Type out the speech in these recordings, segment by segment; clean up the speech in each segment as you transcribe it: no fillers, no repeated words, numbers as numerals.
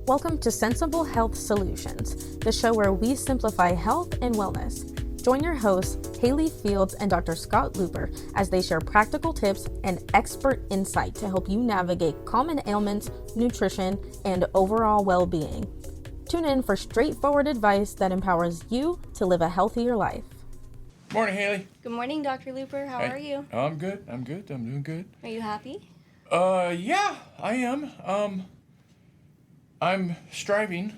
Welcome to Sensible Health Solutions, the show where we simplify health and wellness. Join your hosts, Hallie Fields and Dr. Scott Luper, as they share practical tips and expert insight to help you navigate common ailments, nutrition, and overall well-being. Tune in for straightforward advice that empowers you to live a healthier life. Morning, Hallie. Good morning, Dr. Luper. How are you? I'm good. I'm doing good. Are you happy? Yeah, I am. I'm striving.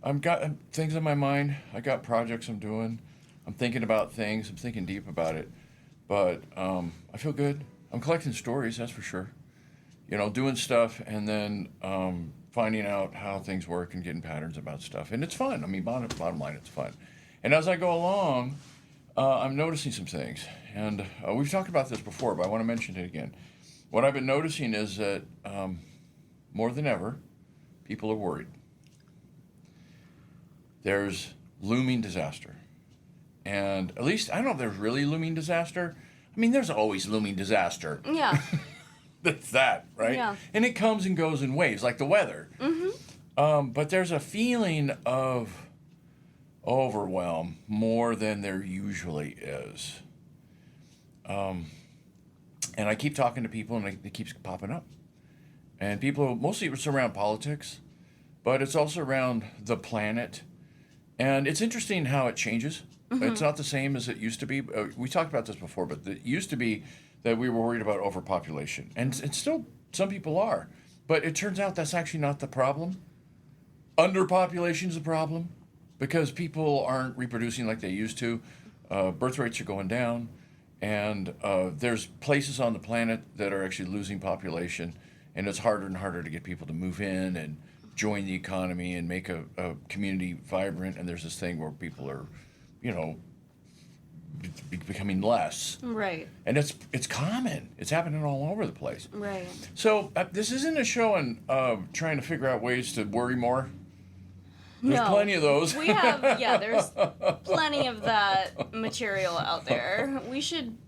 I've got things on my mind. I got projects I'm doing. I'm thinking about things. I'm thinking deep about it. But I feel good. I'm collecting stories, that's for sure. You know, doing stuff and then finding out how things work and getting patterns about stuff. And it's fun. I mean, bottom line, it's fun. And as I go along, I'm noticing some things. And we've talked about this before, but I want to mention it again. What I've been noticing is that more than ever, people are worried. There's looming disaster. And at least, I don't know if there's really looming disaster. I mean, there's always looming disaster. Yeah. That's that, right? Yeah. And it comes and goes in waves, like the weather. Mm-hmm. But there's a feeling of overwhelm more than there usually is. And I keep talking to people, and it keeps popping up. And people, mostly it's around politics, but it's also around the planet. And it's interesting how it changes. Mm-hmm. It's not the same as it used to be. We talked about this before, but it used to be that we were worried about overpopulation. And still, some people are. But it turns out that's actually not the problem. Underpopulation is the problem because people aren't reproducing like they used to. Birth rates are going down. And there's places on the planet that are actually losing population. And it's harder and harder to get people to move in and join the economy and make a community vibrant. And there's this thing where people are, you know, becoming less. Right. And it's common. It's happening all over the place. Right. So this isn't a show on trying to figure out ways to worry more. There's plenty of those. We have, there's plenty of that material out there. We should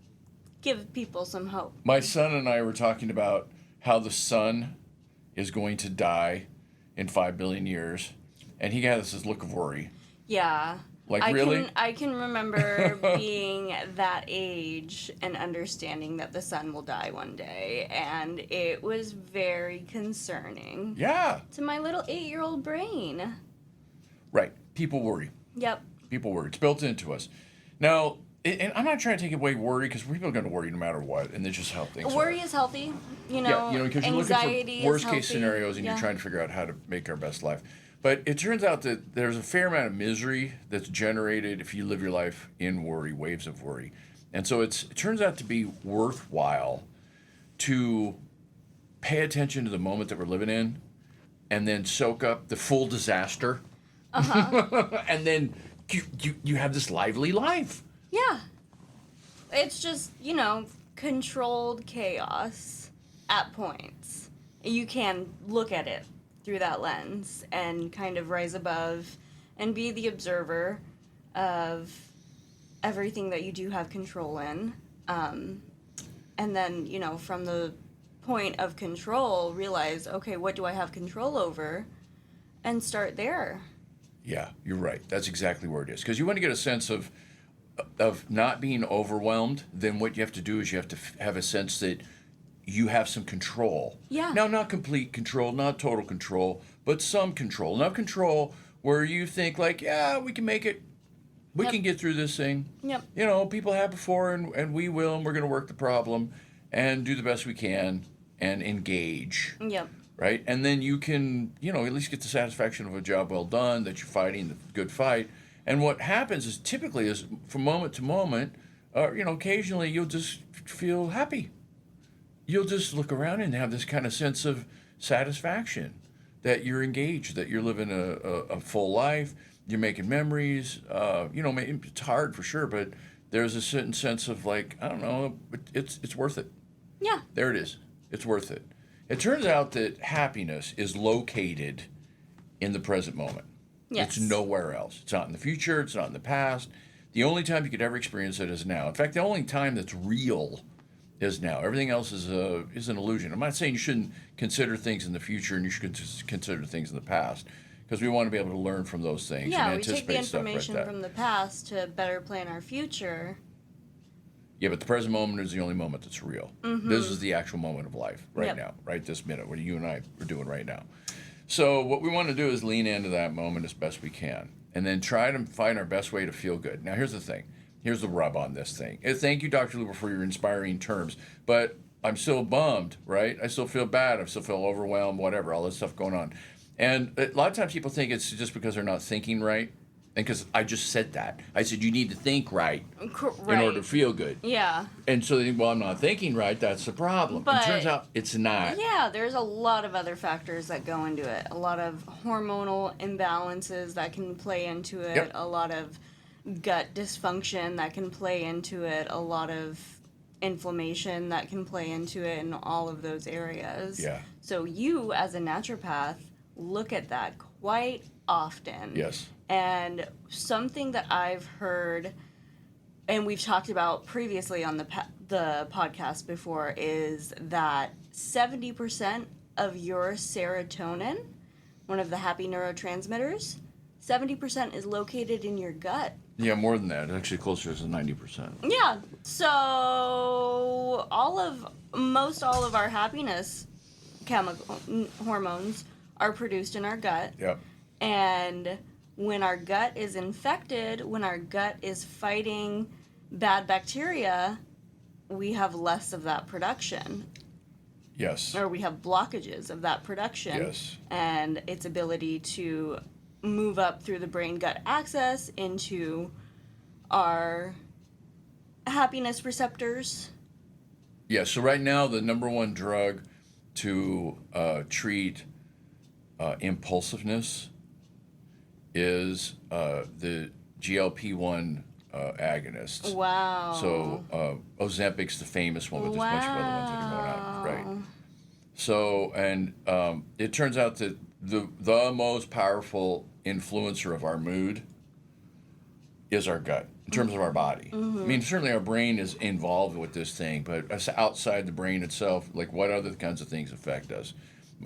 give people some hope. My son and I were talking about how the sun is going to die in 5 billion years, and he has this look of worry. Yeah. Like, really? I can remember being that age and understanding that the sun will die one day, and it was very concerning. Yeah. To my little 8-year-old brain. Right. People worry. Yep. People worry. It's built into us. Now, and I'm not trying to take away worry because people are going to worry no matter what, and it's just how things Worry are. is healthy, you know. Yeah, because you're looking for worst case healthy. scenarios, and you're trying to figure out how to make our best life. But it turns out that there's a fair amount of misery that's generated if you live your life in worry, waves of worry. And so it turns out to be worthwhile to pay attention to the moment that we're living in and then soak up the full disaster. Uh-huh. And then you have this lively life. Yeah. It's just, controlled chaos at points. You can look at it through that lens and kind of rise above and be the observer of everything that you do have control in. And then, from the point of control, realize, okay, what do I have control over? And start there. Yeah, you're right. That's exactly where it is. Because you want to get a sense of not being overwhelmed, then what you have to do is you have to have a sense that you have some control. Yeah. Now, not complete control, not total control, but some control. Enough control where you think like, yeah, we can make it. We can get through this thing. Yep. People have before and we will, and we're going to work the problem and do the best we can and engage. Yep. Right? And then you can, at least get the satisfaction of a job well done, that you're fighting the good fight. And what happens is typically from moment to moment, occasionally you'll just feel happy. You'll just look around and have this kind of sense of satisfaction that you're engaged, that you're living a full life, you're making memories. It's hard for sure, but there's a certain sense of like, I don't know, it's worth it. Yeah. There it is. It's worth it. It turns out that happiness is located in the present moment. Yes. It's nowhere else. It's not in the future. It's not in the past. The only time you could ever experience it is now. In fact, the only time that's real is now. Everything else is an illusion. I'm not saying you shouldn't consider things in the future and you should consider things in the past, because we want to be able to learn from those things Yeah, and we take anticipate the stuff like information that. from the past to better plan our future. Yeah, but the present moment is the only moment that's real. This is the actual moment of life right now, right this minute, what you and I are doing right now. So what we want to do is lean into that moment as best we can, and then try to find our best way to feel good. Now, here's the thing. Here's the rub on this thing. Thank you, Dr. Luper, for your inspiring terms, but I'm still bummed, right? I still feel bad. I still feel overwhelmed, whatever, all this stuff going on. And a lot of times people think it's just because they're not thinking right. And because I just said that. I said, you need to think right in order to feel good. Yeah. And so they think, well, I'm not thinking right. That's the problem. But it turns out it's not. Yeah, there's a lot of other factors that go into it. A lot of hormonal imbalances that can play into it. Yep. A lot of gut dysfunction that can play into it. A lot of inflammation that can play into it in all of those areas. Yeah. So you, as a naturopath, look at that quite often. Yes. And something that I've heard, and we've talked about previously on the podcast before, is that 70% of your serotonin, one of the happy neurotransmitters, 70% is located in your gut. Yeah, more than that. Actually, closer to 90%. Yeah. So all of our happiness hormones are produced in our gut. Yep. And when our gut is infected, when our gut is fighting bad bacteria, we have less of that production. Yes. Or we have blockages of that production. Yes. And its ability to move up through the brain-gut axis into our happiness receptors. Yeah, so right now the number one drug to treat impulsiveness is the GLP-1 agonists. Wow. So Ozempic's the famous one, but there's a bunch of other ones that are going out, right? So, and it turns out that the most powerful influencer of our mood is our gut, in terms of our body. I mean, certainly our brain is involved with this thing, but outside the brain itself, like what other kinds of things affect us?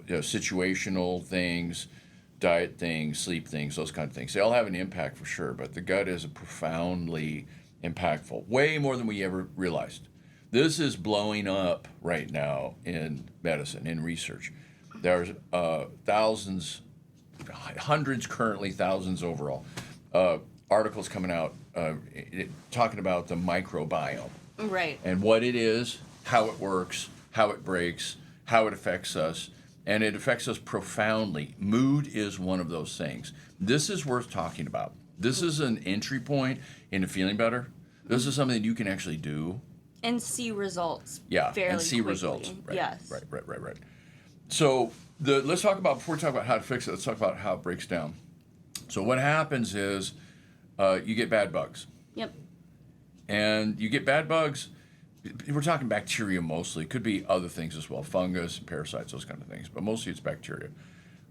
You know, situational things, diet things, sleep things, those kind of things. They all have an impact for sure, but the gut is profoundly impactful, way more than we ever realized. This is blowing up right now in medicine, in research. There's thousands, hundreds currently, thousands overall, articles coming out talking about the microbiome. Right. And what it is, how it works, how it breaks, how it affects us. And it affects us profoundly. Mood is one of those things. This is worth talking about. This is an entry point into feeling better. This is something that you can actually do. And see results. Yeah, fairly and see quickly. results. Right, Yes. Right. So let's talk about, before we talk about how to fix it, let's talk about how it breaks down. So what happens is you get bad bugs. Yep. And you get bad bugs. We're talking bacteria mostly. Could be other things as well, fungus, parasites, those kind of things. But mostly it's bacteria.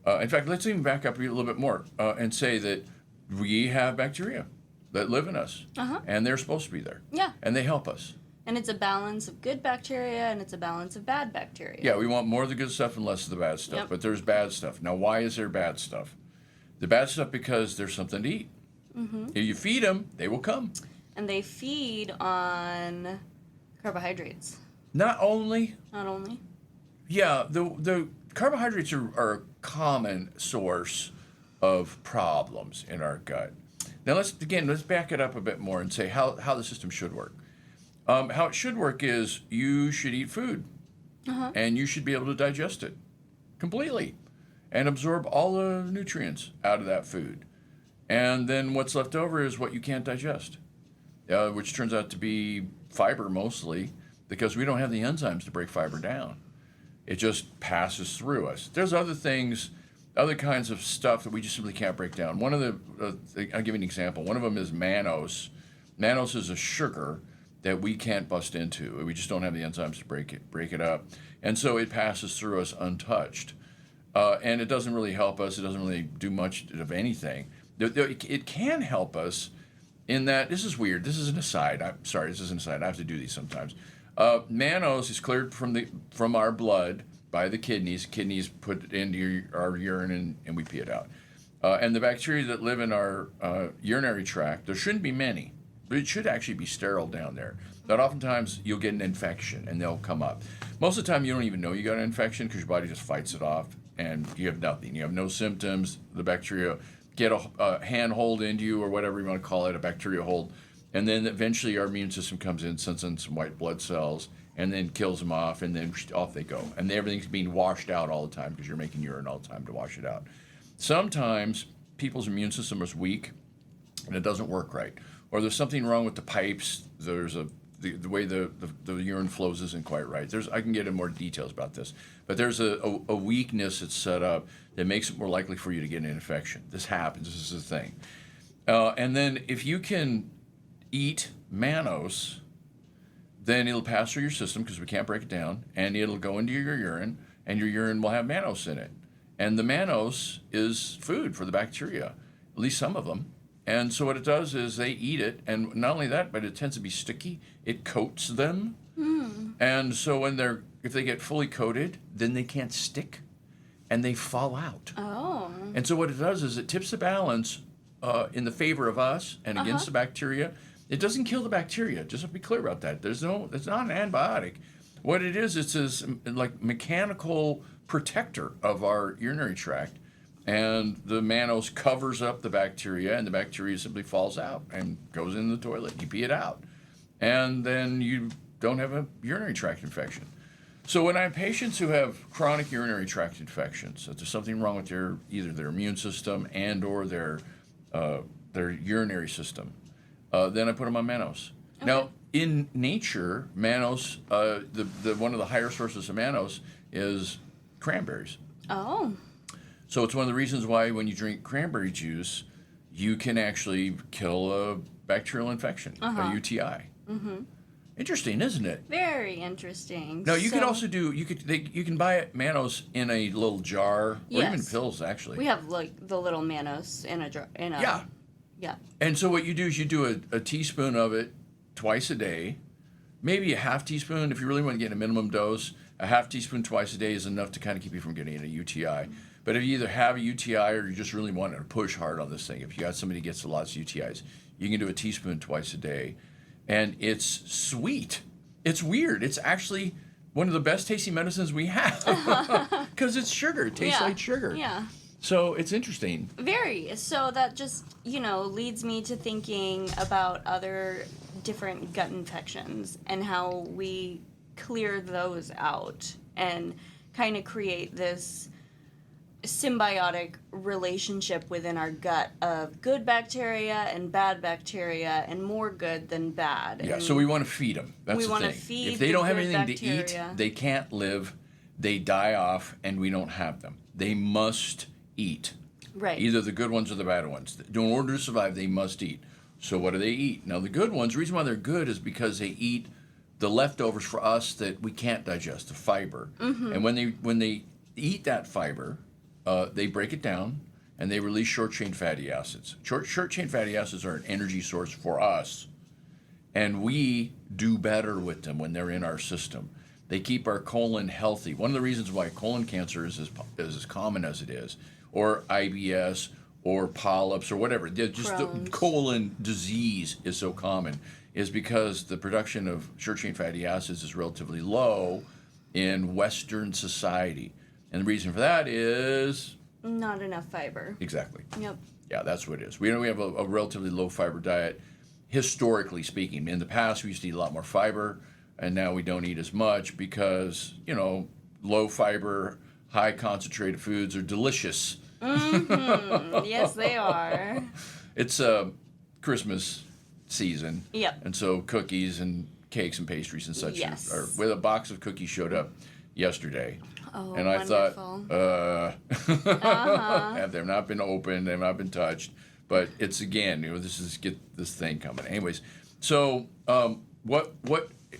In fact, let's even back up a little bit more and say that we have bacteria that live in us. And they're supposed to be there. Yeah. And they help us. And it's a balance of good bacteria and it's a balance of bad bacteria. Yeah, we want more of the good stuff and less of the bad stuff. Yep. But there's bad stuff. Now, why is there bad stuff? The bad stuff because there's something to eat. If you feed them, they will come. And they feed on carbohydrates. Not only. Yeah, the carbohydrates are a common source of problems in our gut. Now let's back it up a bit more and say how the system should work. How it should work is you should eat food, and you should be able to digest it completely and absorb all the nutrients out of that food. And then what's left over is what you can't digest, which turns out to be fiber mostly, because we don't have the enzymes to break fiber down. It just passes through us. There's other things, other kinds of stuff that we just simply can't break down. One of I'll give you an example. One of them is mannose. Mannose is a sugar that we can't bust into. We just don't have the enzymes to break it up. And so it passes through us untouched. And it doesn't really help us. It doesn't really do much of anything. It can help us in that, this is weird. This is an aside. I'm sorry, this is an aside. I have to do these sometimes. Mannose is cleared from our blood by the kidneys. Kidneys put it into our urine and we pee it out. And the bacteria that live in our urinary tract, there shouldn't be many, but it should actually be sterile down there. But oftentimes you'll get an infection and they'll come up. Most of the time you don't even know you got an infection because your body just fights it off and you have nothing. You have no symptoms. The bacteria get a hand hold into you or whatever you want to call it, a bacteria hold. And then eventually our immune system comes in, sends in some white blood cells, and then kills them off, and then off they go. And everything's being washed out all the time because you're making urine all the time to wash it out. Sometimes people's immune system is weak and it doesn't work right. Or there's something wrong with the pipes. There's the way the urine flows isn't quite right. I can get into more details about this. But there's a weakness that's set up that makes it more likely for you to get an infection. This happens. This is the thing. And then if you can eat mannose, then it'll pass through your system because we can't break it down, and it'll go into your urine, and your urine will have mannose in it. And the mannose is food for the bacteria, at least some of them. And so what it does is they eat it, and not only that, but it tends to be sticky. It coats them. And so if they get fully coated, then they can't stick, and they fall out. Oh. And so what it does is it tips the balance in the favor of us and against the bacteria. It doesn't kill the bacteria. Just to be clear about that. It's not an antibiotic. What it is, it's this like mechanical protector of our urinary tract. And the mannose covers up the bacteria, and the bacteria simply falls out and goes in the toilet. You pee it out. And then you don't have a urinary tract infection. So when I have patients who have chronic urinary tract infections, that there's something wrong with either their immune system and or their urinary system, then I put them on mannose. Okay. Now, in nature, mannose, one of the higher sources of mannose is cranberries. Oh. So it's one of the reasons why when you drink cranberry juice, you can actually kill a bacterial infection, a UTI. Interesting, isn't it? Very interesting. No, you can also you can buy mannose in a little jar, or even pills, actually. We have like the little mannose in a jar. Yeah. And so what you do is you do a teaspoon of it twice a day, maybe a half teaspoon if you really want to get a minimum dose. A half teaspoon twice a day is enough to kind of keep you from getting a UTI. But if you either have a UTI or you just really want to push hard on this thing, if you got somebody who gets lots of UTIs, you can do a teaspoon twice a day. And it's sweet. It's weird. It's actually one of the best tasting medicines we have because it's sugar. It tastes like sugar. Yeah. So it's interesting. Very. So that just, leads me to thinking about other different gut infections and how we clear those out and kind of create this symbiotic relationship within our gut of good bacteria and bad bacteria and more good than bad. Yeah, so we want to feed them. That's we the want thing. To feed if they don't have anything bacteria. to eat, they can't live. They die off, and we don't have them. They must eat. Right. Either the good ones or the bad ones. In order to survive, they must eat. So what do they eat? Now, the good ones, the reason why they're good is because they eat the leftovers for us that we can't digest, the fiber. And when they eat that fiber, they break it down, and they release short-chain fatty acids. Short-chain fatty acids are an energy source for us, and we do better with them when they're in our system. They keep our colon healthy. One of the reasons why colon cancer is as common as it is, or IBS, or polyps, or whatever, just the colon disease is so common, is because the production of short-chain fatty acids is relatively low in Western society. And the reason for that is... not enough fiber. Exactly. Yep. Yeah, that's what it is. We have a relatively low fiber diet, historically speaking. In the past, we used to eat a lot more fiber, and now we don't eat as much because, low fiber, high concentrated foods are delicious. Yes, they are. It's Christmas season. Yep. And so cookies and cakes and pastries and such are with a box of cookies showed up yesterday. Oh, and I wonderful. thought, have they not been opened? They've not been touched. But it's again, get this thing coming. Anyways, so what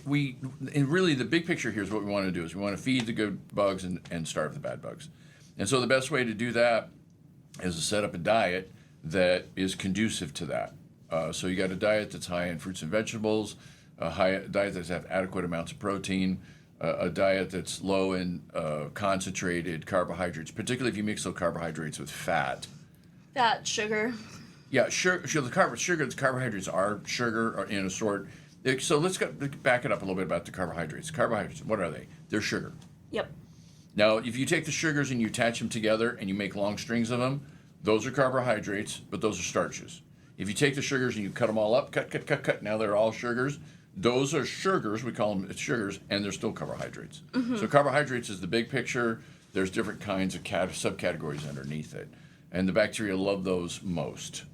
we and really the big picture here is what we want to do is we want to feed the good bugs and starve the bad bugs. And so the best way to do that is to set up a diet that is conducive to that. So you got a diet that's high in fruits and vegetables, a diet that has adequate amounts of protein, a diet that's low in concentrated carbohydrates, particularly if you mix those carbohydrates with fat. Fat, sugar. Yeah, the carbohydrates are sugar in a sort. So let's back it up a little bit about the carbohydrates. Carbohydrates, what are they? They're sugar. Yep. Now, if you take the sugars and you attach them together and you make long strings of them, those are carbohydrates, but those are starches. If you take the sugars and you cut them all up, cut, now they're all sugars. Those are sugars, we call them sugars, and they're still carbohydrates. Mm-hmm. So carbohydrates is the big picture. There's different kinds of subcategories underneath it. And the bacteria love those most.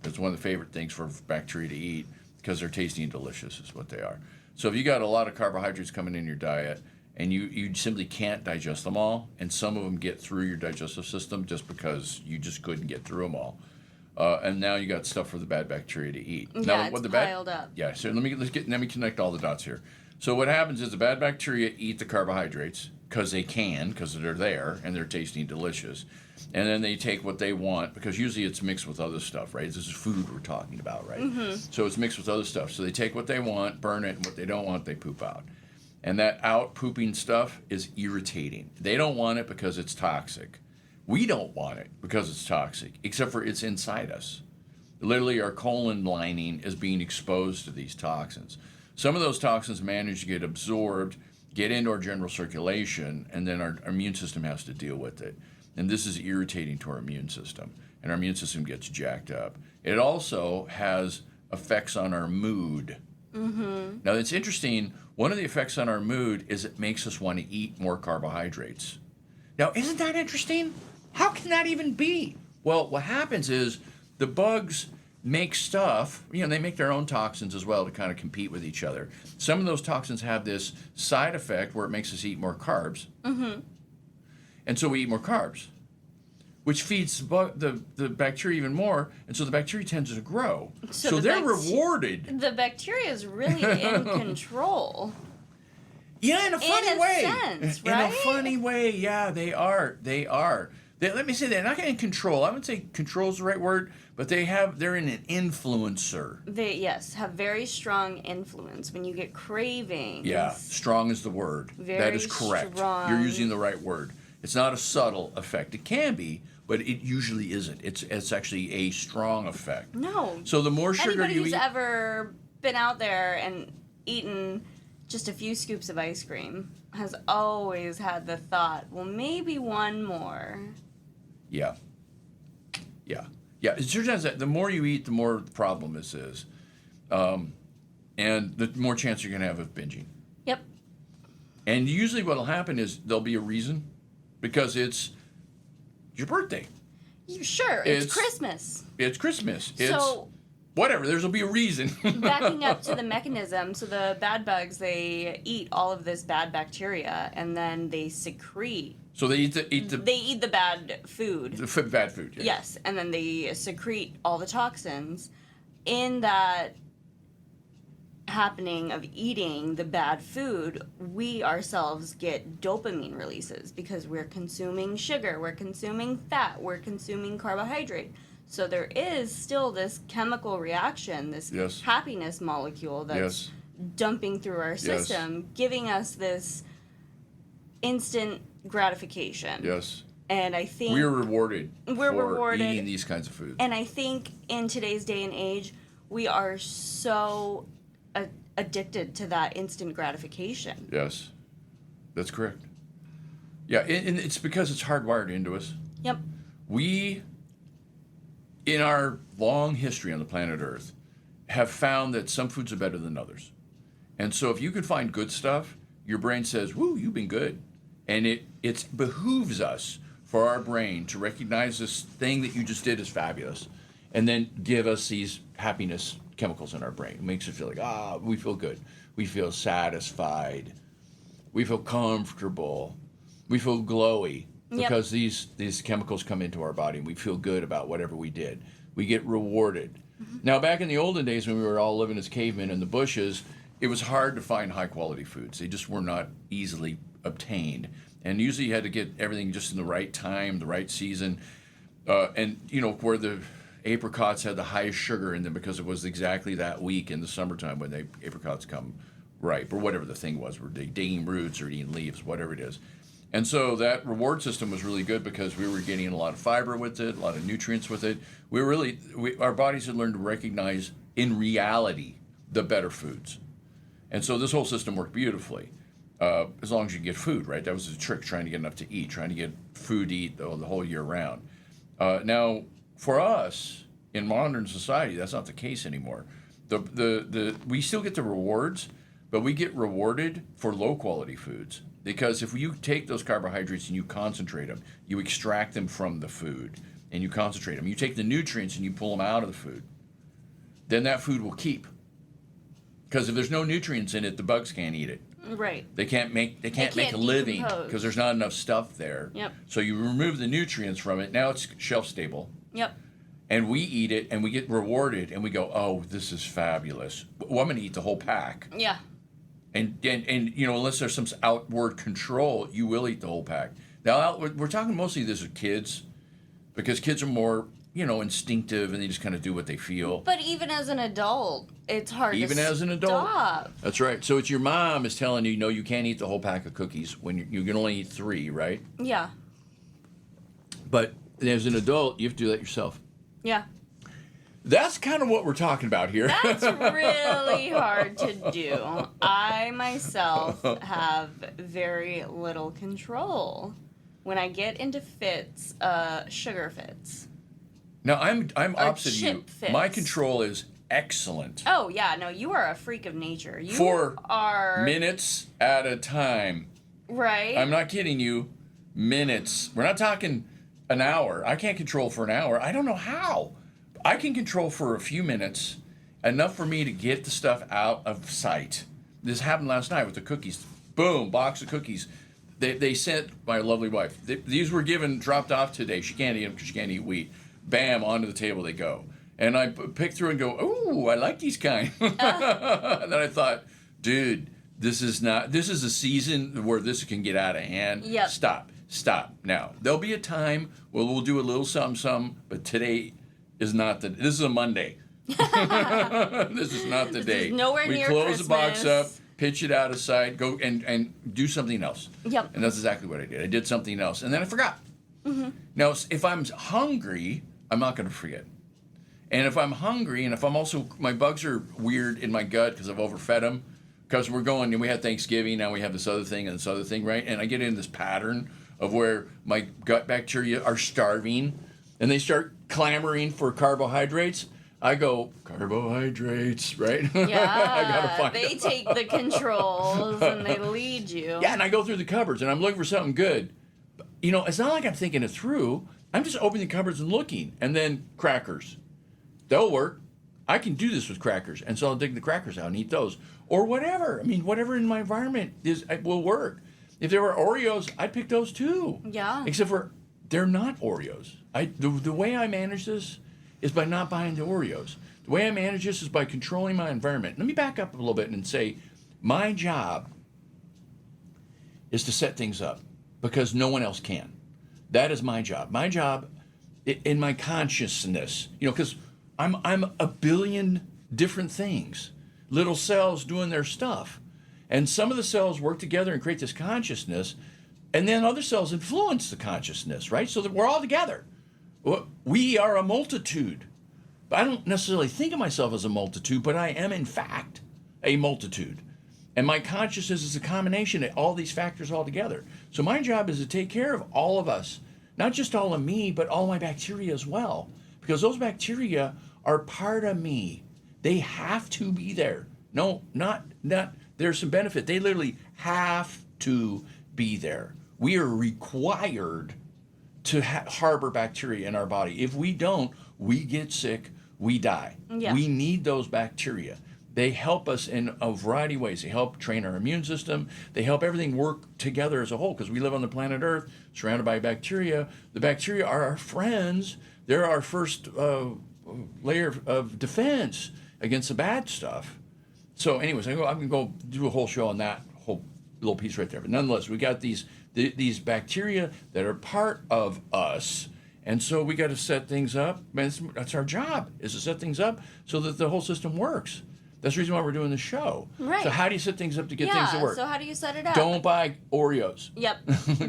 It's one of the favorite things for bacteria to eat because they're tasty and delicious is what they are. So if you got a lot of carbohydrates coming in your diet and you simply can't digest them all, and some of them get through your digestive system just because you just couldn't get through them all. And now you got stuff for the bad bacteria to eat. Yeah, now, it's what the piled up. Yeah, so let me connect all the dots here. So what happens is the bad bacteria eat the carbohydrates because they're there and they're tasty and delicious. And then they take what they want, because usually it's mixed with other stuff, right? This is food we're talking about, right? Mm-hmm. So it's mixed with other stuff. So they take what they want, burn it, and what they don't want, they poop out. And that out pooping stuff is irritating. They don't want it because it's toxic. We don't want it because it's toxic, except for it's inside us. Literally, our colon lining is being exposed to these toxins. Some of those toxins manage to get absorbed, get into our general circulation, and then our immune system has to deal with it. And this is irritating to our immune system, and our immune system gets jacked up. It also has effects on our mood. Mm-hmm. Now, it's interesting. One of the effects on our mood is it makes us want to eat more carbohydrates. Now, isn't that interesting? How can that even be? Well, what happens is the bugs make stuff, they make their own toxins as well to kind of compete with each other. Some of those toxins have this side effect where it makes us eat more carbs. Mm-hmm. And so we eat more carbs, which feeds the bacteria even more, and so the bacteria tends to grow. So they're rewarded. The bacteria is really in control. Yeah, in a funny way. Sense, right? In a funny way, yeah, they are. Let me say they're not in control. I wouldn't say control is the right word, but they're in an influencer. They, have very strong influence. When you get cravings. Yeah, strong is the word. That is correct. Strong. You're using the right word. It's not a subtle effect. It can be, but it usually isn't. It's actually a strong effect. No. So the more sugar Anybody you who's eat, ever been out there and eaten just a few scoops of ice cream has always had the thought, well, maybe one more. Yeah. It turns out that the more you eat, the more the problem this is. And the more chance you're going to have of binging. Yep. And usually what will happen is there'll be a reason, because it's your birthday. Sure, it's Christmas. It's Christmas. So, whatever, there'll be a reason. Backing up to the mechanism, so the bad bugs, they eat all of this bad bacteria, and then they secrete. So they eat the They eat the bad food. The bad food. Yeah. Yes, and then they secrete all the toxins. In that happening of eating the bad food, we ourselves get dopamine releases because we're consuming sugar, we're consuming fat, we're consuming carbohydrate. So there is still this chemical reaction, this happiness molecule that's dumping through our system, giving us this instant gratification. Yes. And I think we're rewarded for eating these kinds of foods. And I think in today's day and age, we are so addicted to that instant gratification. Yes, that's correct. Yeah, and it's because it's hardwired into us. Yep. We, in our long history on the planet Earth, have found that some foods are better than others. And so if you can find good stuff, your brain says, woo, you've been good. And it behooves us for our brain to recognize this thing that you just did is fabulous, and then give us these happiness chemicals in our brain. It makes it feel like, we feel good. We feel satisfied. We feel comfortable. We feel glowy because these chemicals come into our body and we feel good about whatever we did. We get rewarded. Mm-hmm. Now, back in the olden days when we were all living as cavemen in the bushes, it was hard to find high-quality foods. They just were not easily obtained. And usually you had to get everything just in the right time, the right season. And, where apricots had the highest sugar in them because it was exactly that week in the summertime when the apricots come ripe, or whatever the thing was, we're digging roots or eating leaves, whatever it is. And so that reward system was really good because we were getting a lot of fiber with it, a lot of nutrients with it. Our bodies had learned to recognize in reality the better foods. And so this whole system worked beautifully, as long as you get food, right? That was the trick, trying to get enough to eat, trying to get food to eat the whole year round. Now, for us, in modern society, that's not the case anymore. We still get the rewards, but we get rewarded for low-quality foods. Because if you take those carbohydrates and you concentrate them, you extract them from the food, and you concentrate them. You take the nutrients and you pull them out of the food. Then that food will keep. Because if there's no nutrients in it, the bugs can't eat it. Right. They can't make a living because there's not enough stuff there. Yep. So you remove the nutrients from it. Now it's shelf stable. Yep. And we eat it and we get rewarded and we go, oh, this is fabulous. Well, I'm going to eat the whole pack. Yeah. And unless there's some outward control, you will eat the whole pack. Now, we're talking mostly this with kids, because kids are more, instinctive, and they just kind of do what they feel. But even as an adult, it's hard even to as an adult. Stop. That's right. So it's your mom is telling you, no, you can't eat the whole pack of cookies when you can only eat 3, right? Yeah. But as an adult, you have to do that yourself. Yeah. That's kind of what we're talking about here. That's really hard to do. I myself have very little control when I get into fits, sugar fits. Now, I'm opposite of you. Fits. My control is excellent. Oh, yeah. No, you are a freak of nature. You For are... minutes at a time. Right. I'm not kidding you. Minutes. We're not talking an hour. I can't control for an hour. I don't know how. I can control for a few minutes, enough for me to get the stuff out of sight. This happened last night with the cookies. Boom, box of cookies. They sent my lovely wife. These were dropped off today. She can't eat them because she can't eat wheat. Bam, onto the table they go. And I pick through and go, ooh, I like these kind. And then I thought, dude, this is a season where this can get out of hand. Yep. Stop. Now, there'll be a time where we'll do a little something, but today is not this is a Monday. This is not the day. Nowhere near We close Christmas. the box up, pitch it out of sight, go and do something else. Yep. And that's exactly what I did. I did something else, and then I forgot. Mm-hmm. Now, if I'm hungry, I'm not going to forget. And if I'm hungry, and if I'm also, my bugs are weird in my gut because I've overfed them, because we had Thanksgiving, now we have this other thing and this other thing, right? And I get in this pattern of where my gut bacteria are starving, and they start clamoring for carbohydrates. I go, carbohydrates, right? Yeah, I gotta find they them. take the controls and they lead you. Yeah, and I go through the cupboards and I'm looking for something good. It's not like I'm thinking it through. I'm just opening the cupboards and looking. And then crackers. They'll work. I can do this with crackers. And so I'll dig the crackers out and eat those. Or whatever. Whatever in my environment will work. If there were Oreos, I'd pick those too. Yeah. Except for they're not Oreos. The way I manage this is by not buying the Oreos. The way I manage this is by controlling my environment. Let me back up a little bit and say my job is to set things up because no one else can. That is my job. My job in my consciousness, because I'm a billion different things, little cells doing their stuff. And some of the cells work together and create this consciousness, and then other cells influence the consciousness, right? So that we're all together. We are a multitude. I don't necessarily think of myself as a multitude, but I am, in fact, a multitude. And my consciousness is a combination of all these factors all together. So my job is to take care of all of us, not just all of me, but all my bacteria as well. Because those bacteria are part of me. They have to be there. No, not there's some benefit. They literally have to be there. We are required to harbor bacteria in our body. If we don't, we get sick, we die. Yeah. We need those bacteria. They help us in a variety of ways. They help train our immune system. They help everything work together as a whole because we live on the planet Earth surrounded by bacteria. The bacteria are our friends. They're our first layer of defense against the bad stuff. So anyways, I'm going to go do a whole show on that whole little piece right there. But nonetheless, we got these bacteria that are part of us, And so we got to set things up. That's our job, is to set things up so that the whole system works. That's the reason why we're doing the show. Right. So how do you set things up to get things to work? So how do you set it up? Don't buy Oreos. Yep.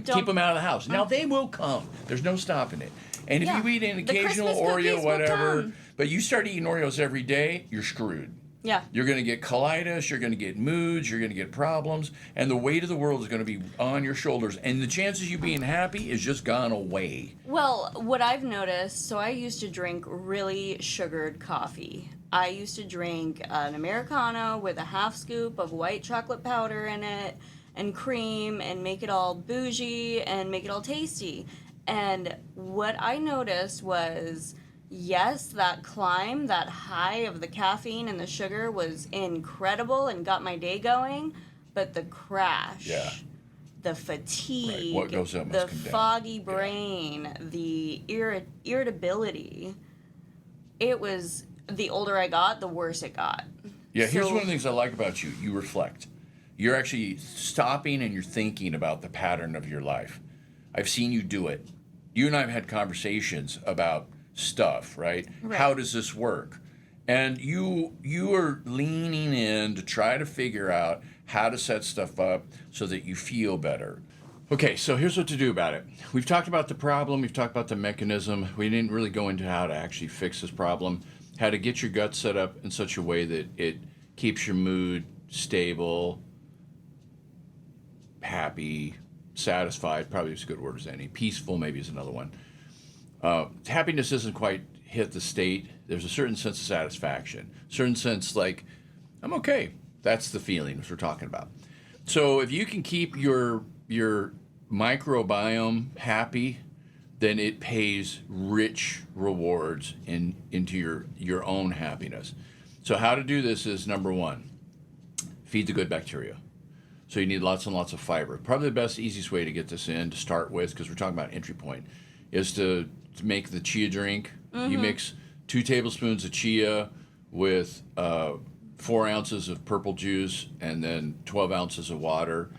Keep them out of the house. Now they will come. There's no stopping it. And if you eat an occasional Christmas cookies Oreo, will whatever, come. but you start eating Oreos every day, you're screwed. Yeah. You're going to get colitis, you're going to get moods, you're going to get problems, and the weight of the world is going to be on your shoulders. And the chances of you being happy is just gone away. Well, what I've noticed, so I used to drink really sugared coffee. I used to drink an Americano with a half scoop of white chocolate powder in it and cream and make it all bougie and make it all tasty. And what I noticed was, yes, that climb, that high of the caffeine and the sugar was incredible and got my day going, but the crash, the fatigue, what goes up the must come down. foggy brain, the irritability, it was, the older I got, the worse it got. Yeah, here's one of the things I like about you. You reflect. You're actually stopping and you're thinking about the pattern of your life. I've seen you do it. You and I have had conversations about stuff, right? How does this work? And you are leaning in to try to figure out how to set stuff up so that you feel better. Okay, so here's what to do about it. We've talked about the problem. We've talked about the mechanism. We didn't really go into how to actually fix this problem, how to get your gut set up in such a way that it keeps your mood stable, happy, satisfied, probably as good a word as any. Peaceful maybe is another one. Happiness doesn't quite hit the state. There's a certain sense of satisfaction, certain sense like, I'm okay. That's the feeling which we're talking about. So if you can keep your microbiome happy, then it pays rich rewards into your own happiness. So how to do this is, number one, feed the good bacteria. So you need lots and lots of fiber. Probably the best, easiest way to get this in to start with, because we're talking about entry point, is to make the chia drink. You mix 2 tablespoons of chia with 4 ounces of purple juice and then 12 ounces of water.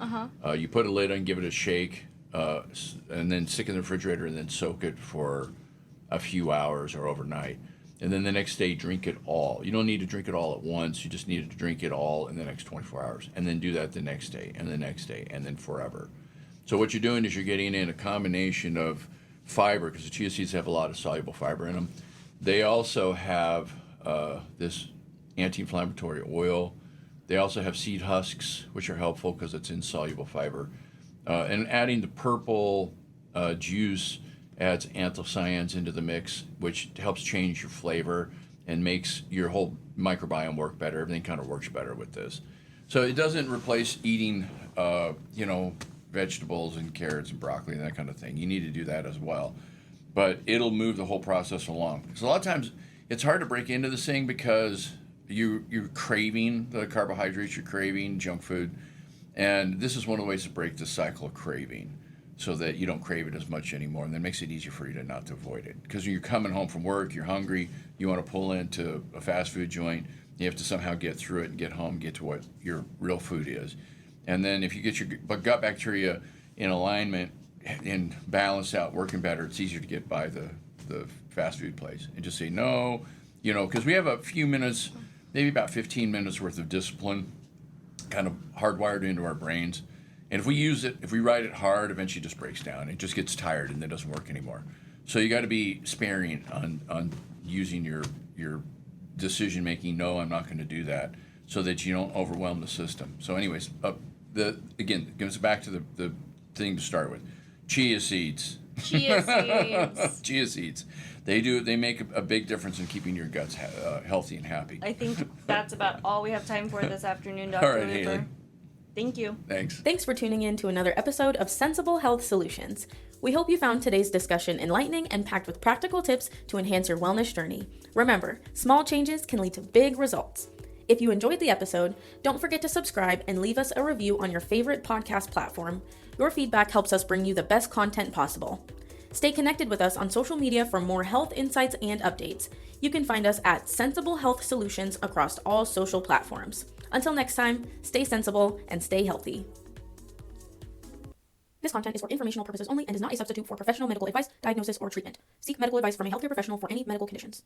You put a lid on, give it a shake, and then stick it in the refrigerator and then soak it for a few hours or overnight. And then the next day, drink it all. You don't need to drink it all at once. You just need to drink it all in the next 24 hours. And then do that the next day, and the next day, and then forever. So what you're doing is you're getting in a combination of fiber, because the chia seeds have a lot of soluble fiber in them. They also have this anti-inflammatory oil. They also have seed husks, which are helpful because it's insoluble fiber. And adding the purple juice adds anthocyanins into the mix, which helps change your flavor and makes your whole microbiome work better. Everything kind of works better with this. So it doesn't replace eating, vegetables and carrots and broccoli and that kind of thing. You need to do that as well. But it'll move the whole process along. Because a lot of times it's hard to break into this thing because you're craving the carbohydrates, you're craving junk food. And this is one of the ways to break the cycle of craving, so that you don't crave it as much anymore, and that makes it easier for you to not to avoid it. Because when you're coming home from work, you're hungry, you want to pull into a fast food joint, you have to somehow get through it and get home, get to what your real food is. And then if you get your gut bacteria in alignment and balanced out, working better, it's easier to get by the fast food place and just say no, because we have a few minutes, maybe about 15 minutes worth of discipline kind of hardwired into our brains. And if we use it, if we ride it hard, eventually it just breaks down. It just gets tired and it doesn't work anymore. So you got to be sparing on using your decision making. No, I'm not going to do that, so that you don't overwhelm the system. So, anyways, again, gives us back to the thing to start with. Chia seeds. Chia seeds. Chia seeds. They make a big difference in keeping your guts healthy and happy. I think that's about all we have time for this afternoon, Dr. All right, Luper. Haley. Thank you. Thanks. Thanks for tuning in to another episode of Sensible Health Solutions. We hope you found today's discussion enlightening and packed with practical tips to enhance your wellness journey. Remember, small changes can lead to big results. If you enjoyed the episode, don't forget to subscribe and leave us a review on your favorite podcast platform. Your feedback helps us bring you the best content possible. Stay connected with us on social media for more health insights and updates. You can find us at Sensible Health Solutions across all social platforms. Until next time, stay sensible and stay healthy. This content is for informational purposes only and is not a substitute for professional medical advice, diagnosis, or treatment. Seek medical advice from a healthcare professional for any medical conditions.